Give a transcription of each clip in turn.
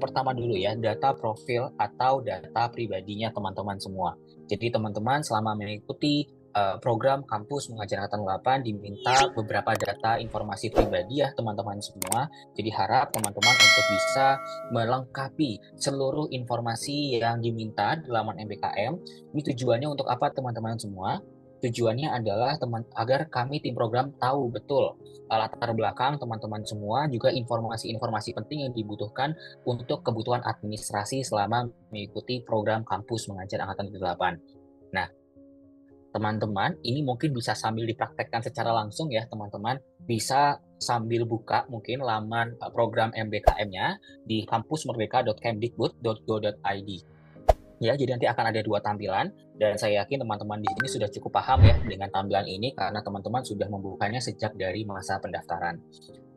pertama dulu ya, data profil atau data pribadinya teman-teman semua. Jadi teman-teman selama mengikuti program kampus mengajar angkatan 8 diminta beberapa data informasi pribadi ya teman-teman semua. Jadi harap teman-teman untuk bisa melengkapi seluruh informasi yang diminta di laman MBKM. Ini tujuannya untuk apa teman-teman semua? Tujuannya adalah agar kami tim program tahu betul latar belakang teman-teman semua, juga informasi-informasi penting yang dibutuhkan untuk kebutuhan administrasi selama mengikuti program kampus mengajar angkatan 8. Nah, teman-teman, ini mungkin bisa sambil dipraktekkan secara langsung ya, teman-teman. Bisa sambil buka mungkin laman program MBKM-nya di kampusmerdeka.kemdikbud.go.id. Ya, jadi nanti akan ada dua tampilan dan saya yakin teman-teman di sini sudah cukup paham ya dengan tampilan ini karena teman-teman sudah membukanya sejak dari masa pendaftaran.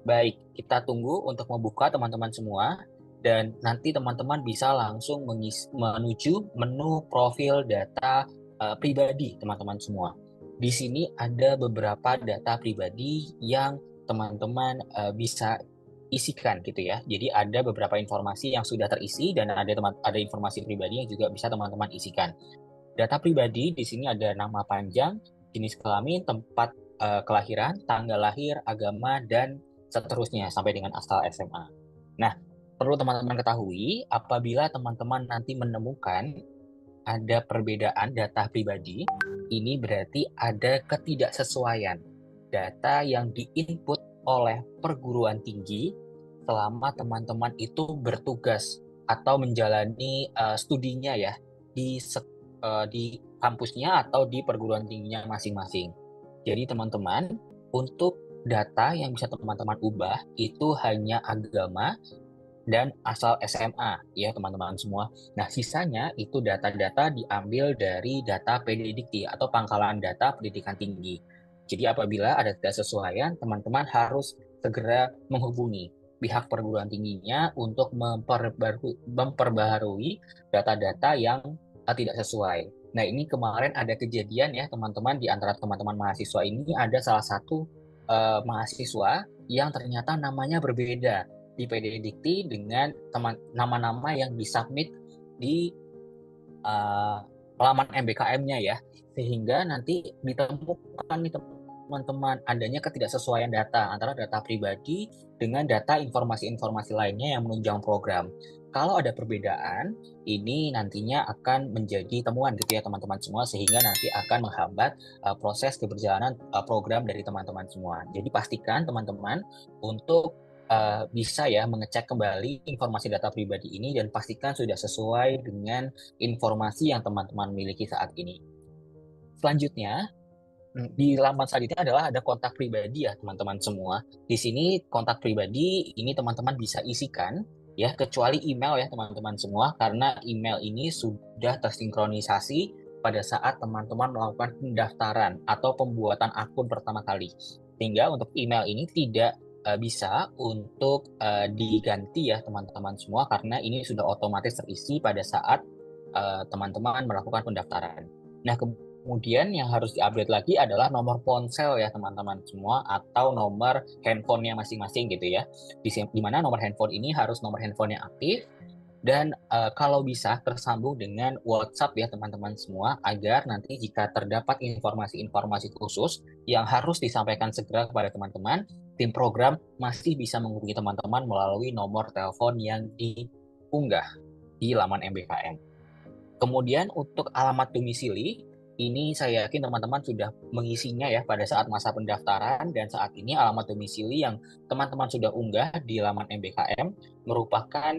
Baik, kita tunggu untuk membuka teman-teman semua dan nanti teman-teman bisa langsung menuju menu profil data pribadi teman-teman semua. Di sini ada beberapa data pribadi yang teman-teman bisa isikan gitu ya. Jadi ada beberapa informasi yang sudah terisi dan ada informasi pribadi yang juga bisa teman-teman isikan. Data pribadi di sini ada nama panjang, jenis kelamin, tempat kelahiran, tanggal lahir, agama, dan seterusnya sampai dengan asal SMA. Nah, perlu teman-teman ketahui apabila teman-teman nanti menemukan ada perbedaan data pribadi, ini berarti ada ketidaksesuaian data yang diinput oleh perguruan tinggi selama teman-teman itu bertugas atau menjalani studinya ya di kampusnya atau di perguruan tingginya masing-masing. Jadi teman-teman, untuk data yang bisa teman-teman ubah itu hanya agama dan asal SMA ya teman-teman semua. Nah, sisanya itu data-data diambil dari data PDDikti atau Pangkalan Data Pendidikan Tinggi. Jadi apabila ada ketidaksesuaian, teman-teman harus segera menghubungi pihak perguruan tingginya untuk memperbaharui data-data yang tidak sesuai. Nah, ini kemarin ada kejadian ya teman-teman, di antara teman-teman mahasiswa ini ada salah satu mahasiswa yang ternyata namanya berbeda di PD Dikti dengan nama-nama yang disubmit di laman MBKM-nya ya, sehingga nanti ditemukan nih teman-teman adanya ketidaksesuaian data antara data pribadi dengan data informasi-informasi lainnya yang menunjang program. Kalau ada perbedaan, ini nantinya akan menjadi temuan gitu ya teman-teman semua, sehingga nanti akan menghambat proses keberjalanan program dari teman-teman semua. Jadi pastikan teman-teman untuk bisa ya mengecek kembali informasi data pribadi ini dan pastikan sudah sesuai dengan informasi yang teman-teman miliki saat ini. Selanjutnya, di laman selanjutnya adalah ada kontak pribadi ya teman-teman semua. Di sini kontak pribadi ini teman-teman bisa isikan ya, kecuali email ya teman-teman semua, karena email ini sudah tersinkronisasi pada saat teman-teman melakukan pendaftaran atau pembuatan akun pertama kali. Sehingga untuk email ini tidak bisa untuk diganti ya teman-teman semua, karena ini sudah otomatis terisi pada saat teman-teman melakukan pendaftaran. Nah, kemudian yang harus diupdate lagi adalah nomor ponsel ya teman-teman semua, atau nomor handphonenya masing-masing gitu ya. Di mana nomor handphone ini harus nomor handphone yang aktif dan kalau bisa tersambung dengan WhatsApp ya teman-teman semua, agar nanti jika terdapat informasi-informasi khusus yang harus disampaikan segera kepada teman-teman, tim program masih bisa menghubungi teman-teman melalui nomor telepon yang diunggah di laman MBKM. Kemudian untuk alamat domisili, ini saya yakin teman-teman sudah mengisinya ya pada saat masa pendaftaran, dan saat ini alamat domisili yang teman-teman sudah unggah di laman MBKM merupakan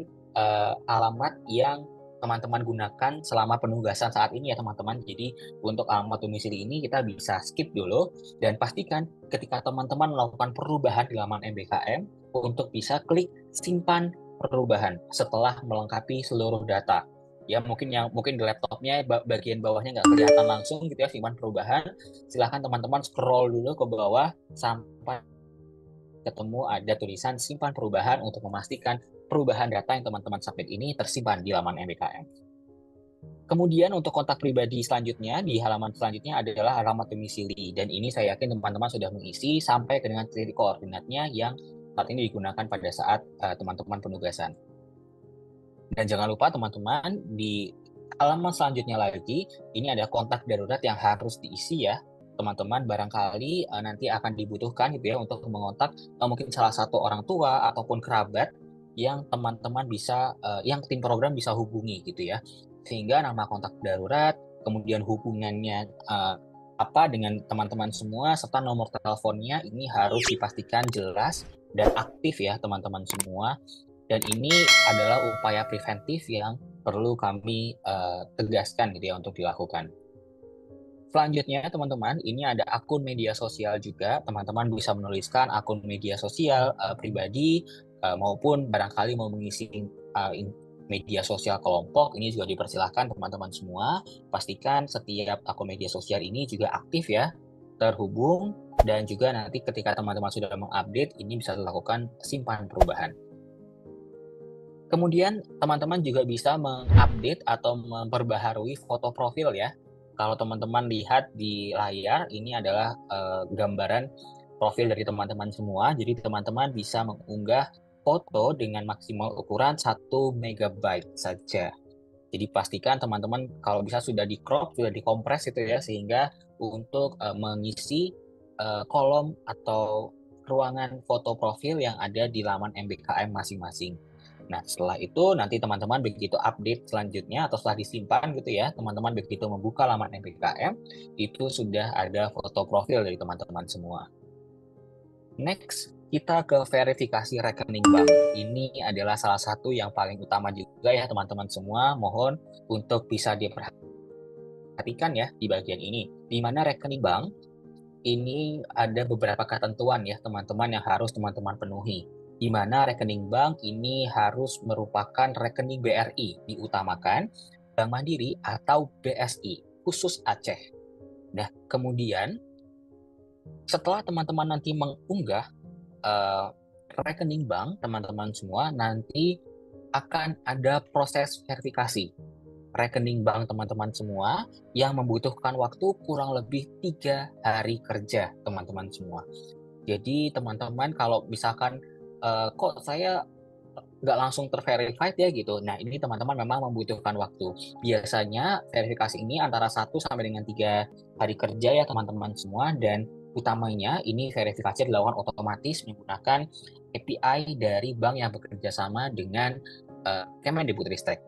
alamat yang teman-teman gunakan selama penugasan saat ini ya teman-teman. Jadi untuk alamat domisili ini kita bisa skip dulu dan pastikan ketika teman-teman melakukan perubahan di laman MBKM untuk bisa klik simpan perubahan setelah melengkapi seluruh data. Ya mungkin di laptopnya bagian bawahnya nggak kelihatan langsung gitu ya simpan perubahan. Silahkan teman-teman scroll dulu ke bawah sampai ketemu ada tulisan simpan perubahan untuk memastikan perubahan data yang teman-teman submit ini tersimpan di laman MBKM. Kemudian untuk kontak pribadi selanjutnya di halaman selanjutnya adalah alamat domisili, dan ini saya yakin teman-teman sudah mengisi sampai dengan titik koordinatnya yang saat ini digunakan pada saat teman-teman penugasan. Dan jangan lupa teman-teman, di halaman selanjutnya lagi, ini ada kontak darurat yang harus diisi ya. Teman-teman barangkali nanti akan dibutuhkan gitu ya untuk mengontak mungkin salah satu orang tua ataupun kerabat yang teman-teman bisa, yang tim program bisa hubungi gitu ya. Sehingga nama kontak darurat, kemudian hubungannya apa dengan teman-teman semua, serta nomor teleponnya ini harus dipastikan jelas dan aktif ya teman-teman semua. Dan ini adalah upaya preventif yang perlu kami tegaskan gitu ya untuk dilakukan. Selanjutnya teman-teman, ini ada akun media sosial juga. Teman-teman bisa menuliskan akun media sosial pribadi maupun barangkali mau mengisi media sosial kelompok, ini juga dipersilahkan teman-teman semua. Pastikan setiap akun media sosial ini juga aktif ya, terhubung, dan juga nanti ketika teman-teman sudah mengupdate, ini bisa dilakukan simpan perubahan. Kemudian teman-teman juga bisa mengupdate atau memperbaharui foto profil ya. Kalau teman-teman lihat di layar, ini adalah gambaran profil dari teman-teman semua. Jadi teman-teman bisa mengunggah foto dengan maksimal ukuran 1 MB saja. Jadi pastikan teman-teman kalau bisa sudah di crop, sudah dikompres itu ya, sehingga untuk mengisi kolom atau ruangan foto profil yang ada di laman MBKM masing-masing. Nah, setelah itu nanti teman-teman begitu update selanjutnya atau setelah disimpan gitu ya, teman-teman begitu membuka laman MBKM, itu sudah ada foto profil dari teman-teman semua. Next, kita ke verifikasi rekening bank. Ini adalah salah satu yang paling utama juga ya teman-teman semua. Mohon untuk bisa diperhatikan ya di bagian ini. Di mana rekening bank ini ada beberapa ketentuan ya teman-teman yang harus teman-teman penuhi. Di mana rekening bank ini harus merupakan rekening BRI, diutamakan Bank Mandiri atau BSI, khusus Aceh. Nah, kemudian setelah teman-teman nanti mengunggah rekening bank teman-teman semua, nanti akan ada proses verifikasi rekening bank teman-teman semua yang membutuhkan waktu kurang lebih 3 hari kerja teman-teman semua. Jadi teman-teman kalau misalkan kok saya nggak langsung terverified ya gitu. Nah ini teman-teman memang membutuhkan waktu. Biasanya verifikasi ini antara 1 sampai dengan 3 hari kerja ya teman-teman semua, dan utamanya ini verifikasi dilakukan otomatis menggunakan API dari bank yang bekerja sama dengan Kemendikbudristek.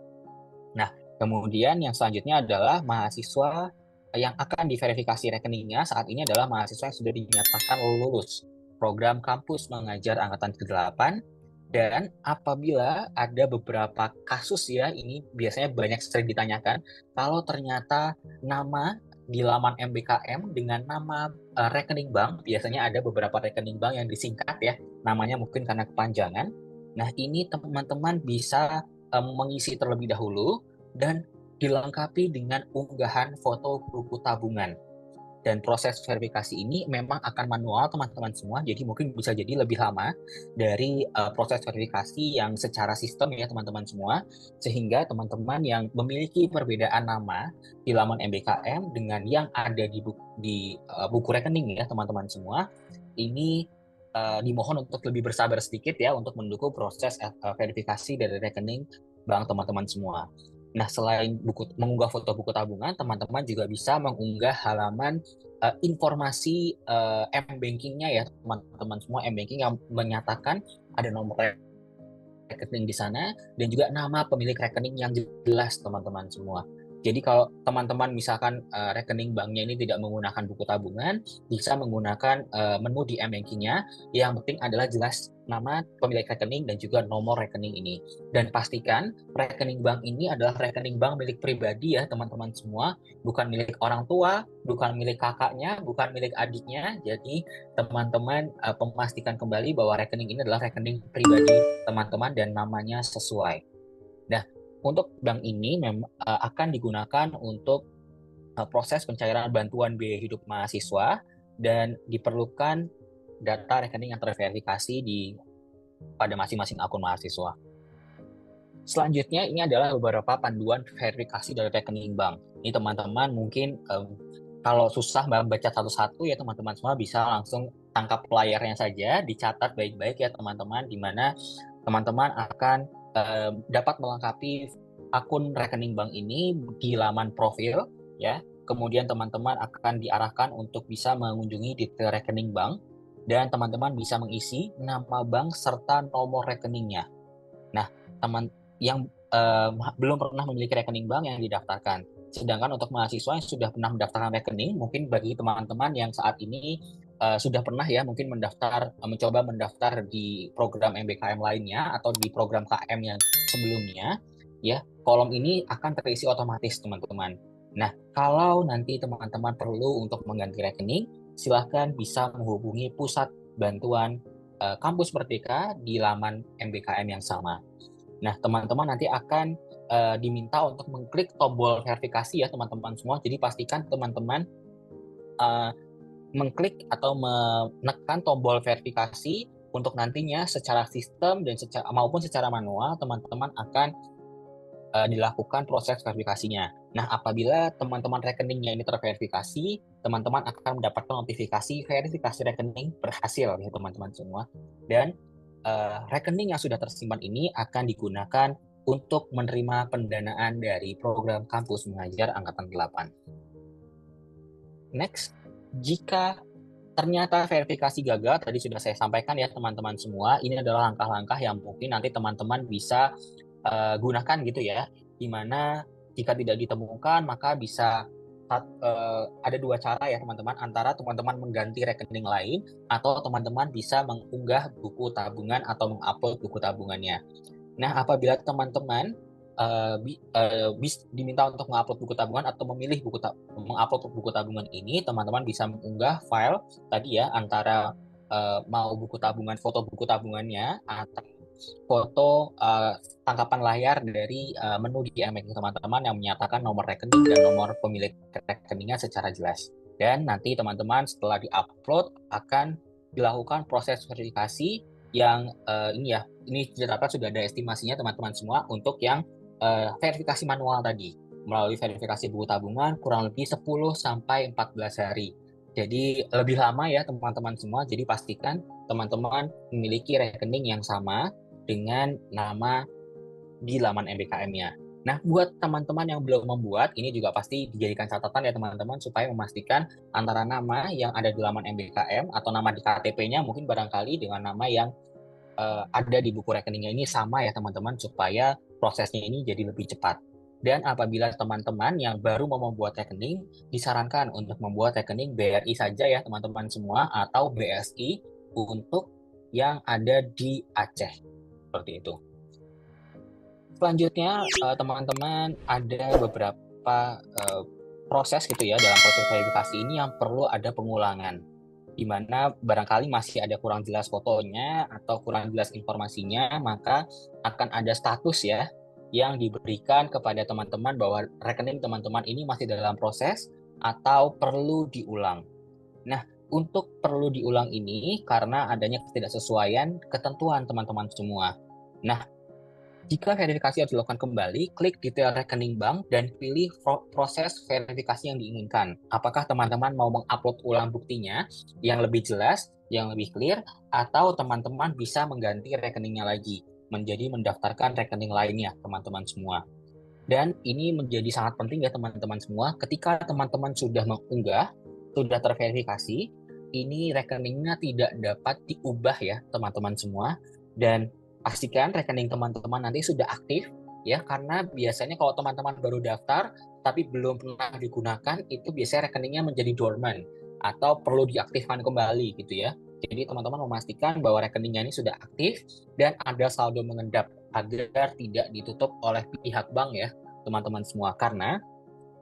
Nah, kemudian yang selanjutnya adalah mahasiswa yang akan diverifikasi rekeningnya saat ini adalah mahasiswa yang sudah dinyatakan lulus program kampus mengajar angkatan ke-8, dan apabila ada beberapa kasus ya, ini biasanya banyak sering ditanyakan, kalau ternyata nama di laman MBKM dengan nama rekening bank, biasanya ada beberapa rekening bank yang disingkat ya, namanya mungkin karena kepanjangan. Nah, ini teman-teman bisa mengisi terlebih dahulu dan dilengkapi dengan unggahan foto buku tabungan. Dan proses verifikasi ini memang akan manual teman-teman semua, jadi mungkin bisa jadi lebih lama dari proses verifikasi yang secara sistem ya teman-teman semua, sehingga teman-teman yang memiliki perbedaan nama di laman MBKM dengan yang ada di buku rekening ya teman-teman semua, ini dimohon untuk lebih bersabar sedikit ya untuk mendukung proses verifikasi dari rekening bank teman-teman semua. Nah, selain mengunggah foto buku tabungan, teman-teman juga bisa mengunggah halaman informasi M-Banking-nya ya, teman-teman semua. M-Banking yang menyatakan ada nomor rekening di sana, dan juga nama pemilik rekening yang jelas, teman-teman semua. Jadi kalau teman-teman misalkan rekening banknya ini tidak menggunakan buku tabungan, bisa menggunakan menu di M-Banking-nya. Yang penting adalah jelas nama pemilik rekening dan juga nomor rekening ini. Dan pastikan rekening bank ini adalah rekening bank milik pribadi ya teman-teman semua, bukan milik orang tua, bukan milik kakaknya, bukan milik adiknya. Jadi teman-teman memastikan kembali bahwa rekening ini adalah rekening pribadi teman-teman dan namanya sesuai. Nah, untuk bank ini akan digunakan untuk proses pencairan bantuan biaya hidup mahasiswa, dan diperlukan data rekening yang terverifikasi pada masing-masing akun mahasiswa. Selanjutnya ini adalah beberapa panduan verifikasi dari rekening bank. Ini teman-teman mungkin kalau susah membaca satu-satu ya teman-teman semua bisa langsung tangkap layarnya saja, dicatat baik-baik ya teman-teman, di mana teman-teman akan dapat melengkapi akun rekening bank ini di laman profil ya. Kemudian teman-teman akan diarahkan untuk bisa mengunjungi detail rekening bank dan teman-teman bisa mengisi nama bank serta nomor rekeningnya. Nah, teman yang belum pernah memiliki rekening bank yang didaftarkan. Sedangkan untuk mahasiswa yang sudah pernah mendaftarkan rekening, mungkin bagi teman-teman yang saat ini sudah pernah ya mungkin mencoba mendaftar di program MBKM lainnya atau di program KM yang sebelumnya, ya kolom ini akan terisi otomatis teman-teman. Nah, kalau nanti teman-teman perlu untuk mengganti rekening, silahkan bisa menghubungi pusat bantuan Kampus Merdeka di laman MBKM yang sama. Nah, teman-teman nanti akan diminta untuk mengklik tombol verifikasi ya teman-teman semua. Jadi pastikan teman-teman uh, mengklik atau menekan tombol verifikasi untuk nantinya secara sistem dan maupun secara manual teman-teman akan dilakukan proses verifikasinya. Nah, apabila teman-teman rekeningnya ini terverifikasi, teman-teman akan mendapatkan notifikasi verifikasi rekening berhasil ya teman-teman semua. Dan rekening yang sudah tersimpan ini akan digunakan untuk menerima pendanaan dari program kampus mengajar angkatan 8. Next, jika ternyata verifikasi gagal, tadi sudah saya sampaikan ya teman-teman semua, ini adalah langkah-langkah yang mungkin nanti teman-teman bisa gunakan gitu ya, di mana jika tidak ditemukan maka bisa ada dua cara ya teman-teman, antara teman-teman mengganti rekening lain atau teman-teman bisa mengunggah buku tabungan atau mengupload buku tabungannya. Nah, apabila teman-teman diminta untuk mengupload buku tabungan atau memilih mengupload buku tabungan ini, teman-teman bisa mengunggah file tadi ya, antara mau buku tabungan, foto buku tabungannya atau foto tangkapan layar dari menu di MX teman-teman yang menyatakan nomor rekening dan nomor pemilik rekeningnya secara jelas. Dan nanti teman-teman setelah diupload akan dilakukan proses verifikasi yang ini terdapat sudah ada estimasinya teman-teman semua untuk yang verifikasi manual tadi. Melalui verifikasi buku tabungan kurang lebih 10 sampai 14 hari. Jadi lebih lama ya teman-teman semua. Jadi pastikan teman-teman memiliki rekening yang sama dengan nama di laman MBKM-nya. Nah, buat teman-teman yang belum membuat, ini juga pasti dijadikan catatan ya teman-teman, supaya memastikan antara nama yang ada di laman MBKM atau nama di KTP-nya mungkin barangkali dengan nama yang ada di buku rekeningnya ini sama ya teman-teman, supaya prosesnya ini jadi lebih cepat. Dan apabila teman-teman yang baru mau membuat rekening, disarankan untuk membuat rekening BRI saja ya teman-teman semua, atau BSI untuk yang ada di Aceh. Seperti itu. Selanjutnya, teman-teman ada beberapa proses gitu ya dalam proses verifikasi ini yang perlu ada pengulangan, di mana barangkali masih ada kurang jelas fotonya atau kurang jelas informasinya, maka akan ada status ya yang diberikan kepada teman-teman bahwa rekening teman-teman ini masih dalam proses atau perlu diulang. Nah, untuk perlu diulang ini karena adanya ketidaksesuaian ketentuan teman-teman semua. Nah, jika verifikasi harus dilakukan kembali, klik detail rekening bank dan pilih proses verifikasi yang diinginkan. Apakah teman-teman mau mengupload ulang buktinya yang lebih jelas, yang lebih clear, atau teman-teman bisa mengganti rekeningnya lagi, menjadi mendaftarkan rekening lainnya, teman-teman semua. Dan ini menjadi sangat penting ya teman-teman semua, ketika teman-teman sudah mengunggah, sudah terverifikasi, ini rekeningnya tidak dapat diubah ya teman-teman semua, dan pastikan rekening teman-teman nanti sudah aktif ya, karena biasanya kalau teman-teman baru daftar tapi belum pernah digunakan, itu biasanya rekeningnya menjadi dormant atau perlu diaktifkan kembali gitu ya. Jadi teman-teman memastikan bahwa rekeningnya ini sudah aktif dan ada saldo mengendap agar tidak ditutup oleh pihak bank ya teman-teman semua. Karena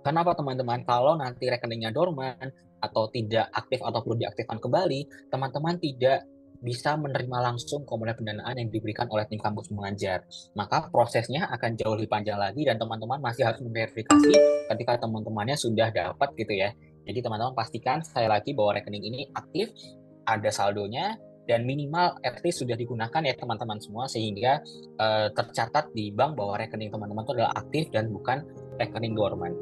kenapa teman-teman, kalau nanti rekeningnya dorman atau tidak aktif atau perlu diaktifkan kembali, teman-teman tidak bisa menerima langsung komponen pendanaan yang diberikan oleh tim kampus mengajar. Maka prosesnya akan jauh lebih panjang lagi dan teman-teman masih harus memverifikasi ketika teman-temannya sudah dapat gitu ya. Jadi teman-teman pastikan sekali lagi bahwa rekening ini aktif, ada saldonya, dan minimal at least sudah digunakan ya teman-teman semua, sehingga tercatat di bank bahwa rekening teman-teman itu adalah aktif dan bukan rekening dorman.